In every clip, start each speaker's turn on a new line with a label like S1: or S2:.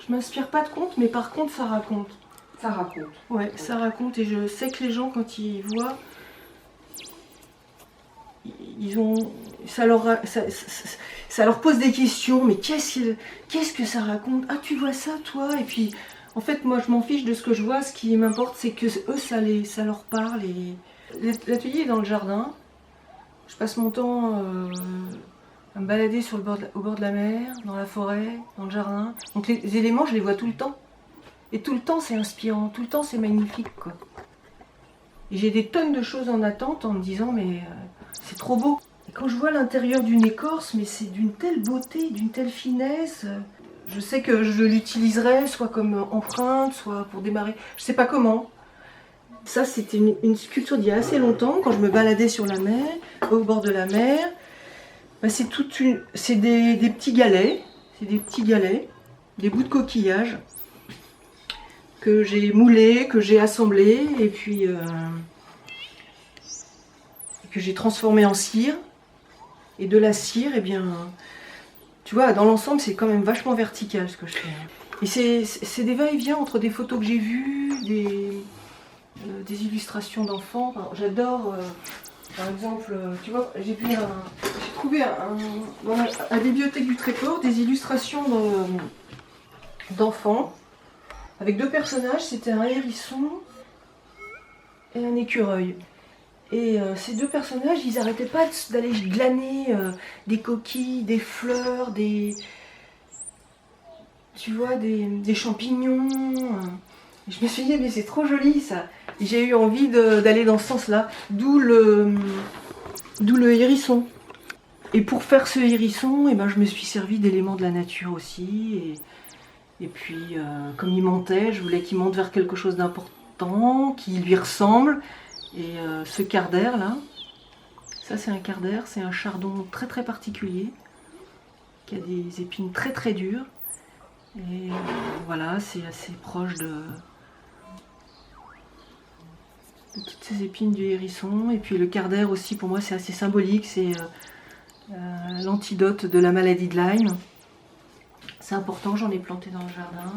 S1: Je m'inspire pas de contes, mais par contre ça raconte.
S2: Ça raconte.
S1: Ouais, ça raconte et je sais que les gens quand ils voient, ils ont, ça leur pose des questions. Mais qu'est-ce que ça raconte? Ah, tu vois ça toi? Et puis en fait moi je m'en fiche de ce que je vois. Ce qui m'importe c'est que eux ça leur parle. Et l'atelier est dans le jardin. Je passe mon temps à me balader au bord de la mer, dans la forêt, dans le jardin. Donc les éléments je les vois tout le temps. Et tout le temps c'est inspirant, tout le temps c'est magnifique quoi. Et j'ai des tonnes de choses en attente en me disant mais c'est trop beau. Et quand je vois l'intérieur d'une écorce, mais c'est d'une telle beauté, d'une telle finesse. Je sais que je l'utiliserai soit comme empreinte, soit pour démarrer. Je sais pas comment. Ça c'était une sculpture d'il y a assez longtemps, quand je me baladais sur la mer, au bord de la mer. Ben, c'est des petits galets. C'est des petits galets, des bouts de coquillage que j'ai moulés, que j'ai assemblés et puis que j'ai transformé en cire. Et de la cire, eh bien, tu vois, dans l'ensemble, c'est quand même vachement vertical ce que je fais. Et c'est des va-et-vient entre des photos que j'ai vues, des illustrations d'enfants. Enfin, j'adore, par exemple, tu vois, j'ai trouvé à la bibliothèque du Tréport des illustrations d'enfants avec deux personnages. C'était un hérisson et un écureuil. Et ces deux personnages, ils n'arrêtaient pas d'aller glaner des coquilles, des fleurs, tu vois, des champignons. Et je me suis dit, mais c'est trop joli ça. Et j'ai eu envie d'aller dans ce sens-là, d'où le hérisson. Et pour faire ce hérisson, eh ben, je me suis servi d'éléments de la nature aussi. Et puis, comme il montait, je voulais qu'il monte vers quelque chose d'important, qui lui ressemble. Et ce quart d'air là, ça c'est un quart d'air, c'est un chardon très très particulier, qui a des épines très très dures. Et voilà, c'est assez proche de toutes ces épines du hérisson. Et puis le quart d'air aussi, pour moi c'est assez symbolique, c'est l'antidote de la maladie de Lyme. C'est important, j'en ai planté dans le jardin.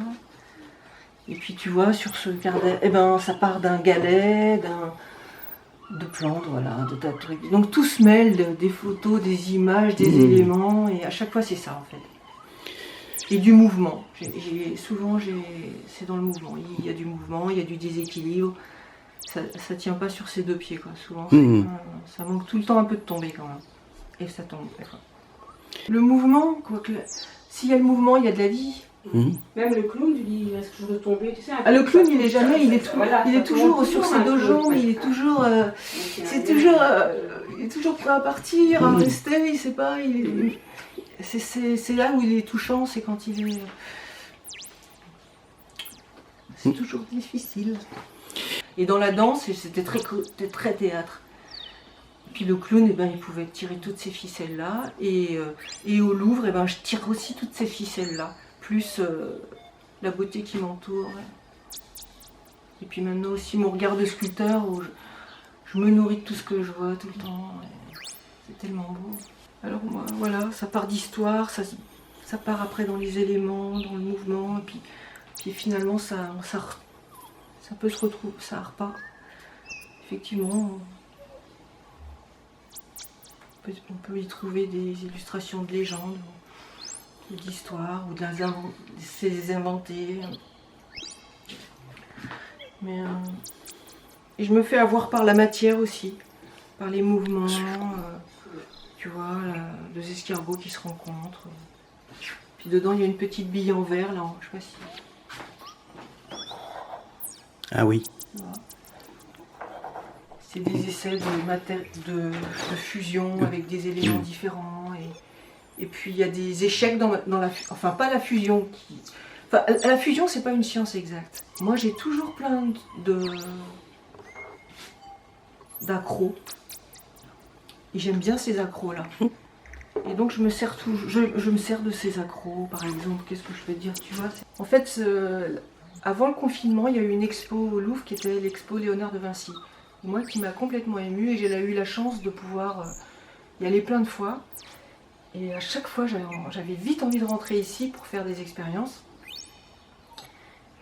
S1: Et puis tu vois, sur ce quart d'air, eh ben, ça part d'un galet, de plantes, voilà, de tas de trucs. Donc tout se mêle, des photos, des images, des éléments, et à chaque fois c'est ça en fait. Et du mouvement. Souvent c'est dans le mouvement. Il y a du mouvement, il y a du déséquilibre. Ça tient pas sur ses deux pieds quoi. Souvent ça manque tout le temps un peu de tomber quand même. Et ça tombe des fois. Le mouvement, quoique s'il y a le mouvement, il y a de la vie.
S2: Même le clown, il risque toujours de tomber. Tu sais,
S1: le clown, il est jamais, il est toujours sur ses deux jambes, il est toujours, il est toujours prêt à partir, à rester, il sait pas, c'est là où il est touchant, c'est quand il est, c'est toujours difficile. Et dans la danse, c'était très théâtre. Puis le clown, eh ben, il pouvait tirer toutes ces ficelles-là, et au Louvre, eh ben, je tire aussi toutes ces ficelles-là. Plus la beauté qui m'entoure. Et puis maintenant aussi mon regard de sculpteur où je me nourris de tout ce que je vois tout le temps. C'est tellement beau. Alors moi, voilà, ça part d'histoire, ça part après dans les éléments, dans le mouvement, et puis finalement ça peut se retrouver, ça repart. Effectivement, on peut y trouver des illustrations de légendes. D'histoire ou de les inventer. Mais et je me fais avoir par la matière aussi, par les mouvements, tu vois, deux escargots qui se rencontrent. Puis dedans il y a une petite bille en verre là, je sais pas si.
S3: Ah oui.
S1: Voilà. C'est des essais de fusion avec des éléments différents. Et puis il y a des échecs dans la fusion, enfin pas la fusion enfin la fusion c'est pas une science exacte. Moi j'ai toujours plein d'accros et j'aime bien ces accros là. Et donc je me sers de ces accros, par exemple, qu'est-ce que je peux te dire, tu vois. En fait, avant le confinement, il y a eu une expo au Louvre qui était l'expo Léonard de Vinci. Moi qui m'a complètement émue et j'ai eu la chance de pouvoir y aller plein de fois. Et à chaque fois, j'avais vite envie de rentrer ici pour faire des expériences.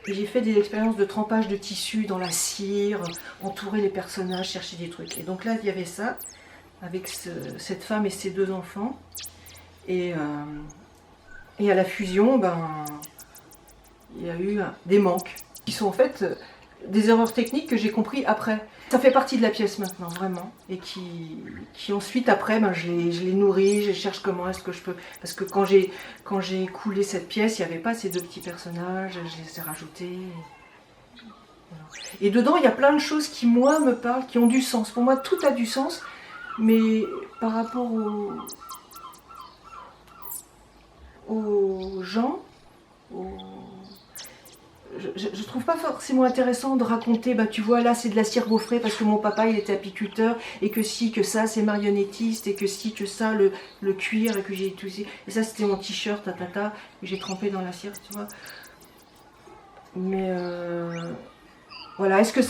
S1: j'ai fait des expériences de trempage de tissu dans la cire, entourer les personnages, chercher des trucs. Et donc là, il y avait ça, avec cette femme et ses 2 enfants. Et à la fusion, il y a eu des manques, qui sont en fait des erreurs techniques que j'ai compris après. Ça fait partie de la pièce maintenant, vraiment. Et qui ensuite, après, je les nourris, je cherche comment est-ce que je peux... Parce que quand j'ai coulé cette pièce, il n'y avait pas ces 2 petits personnages, je les ai rajoutés. Voilà. Et dedans, il y a plein de choses qui, moi, me parlent, qui ont du sens. Pour moi, tout a du sens, mais par rapport aux gens, je trouve pas forcément intéressant de raconter, tu vois, là c'est de la cire gaufrée parce que mon papa il était apiculteur, et que si, que ça c'est marionnettiste, et que si, que ça le cuir, et que j'ai tout ça, et ça c'était mon t-shirt, que j'ai trempé dans la cire, tu vois. Mais voilà, est-ce que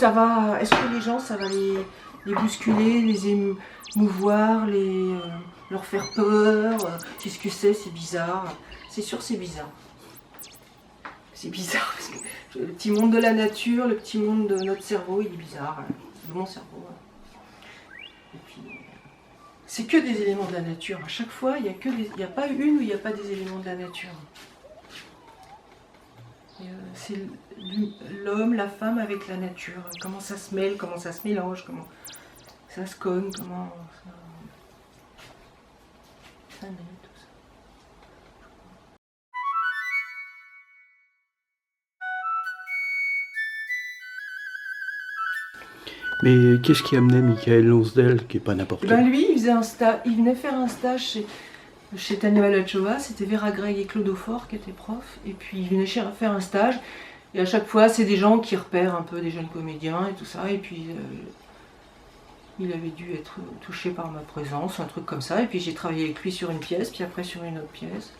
S1: les gens, ça va les bousculer, les émouvoir, leur faire peur? Qu'est-ce que c'est bizarre. C'est sûr, c'est bizarre. C'est bizarre parce que le petit monde de la nature, le petit monde de notre cerveau, il est bizarre. De mon cerveau. Et puis, c'est que des éléments de la nature. À chaque fois, il n'y a pas une où il n'y a pas des éléments de la nature. C'est l'homme, la femme avec la nature. Comment ça se mêle, comment ça se mélange, comment ça se cogne, comment ça naît, tout ça.
S3: Mais qu'est-ce qui amenait Michael Lonsdale, qui n'est pas n'importe qui?
S1: Lui, il venait faire un stage chez Tania Valachova, c'était Vera Gregg et Claude Aufort qui étaient profs, et puis il venait faire un stage, et à chaque fois c'est des gens qui repèrent un peu des jeunes comédiens et tout ça, et puis il avait dû être touché par ma présence, un truc comme ça, et puis j'ai travaillé avec lui sur une pièce, puis après sur une autre pièce.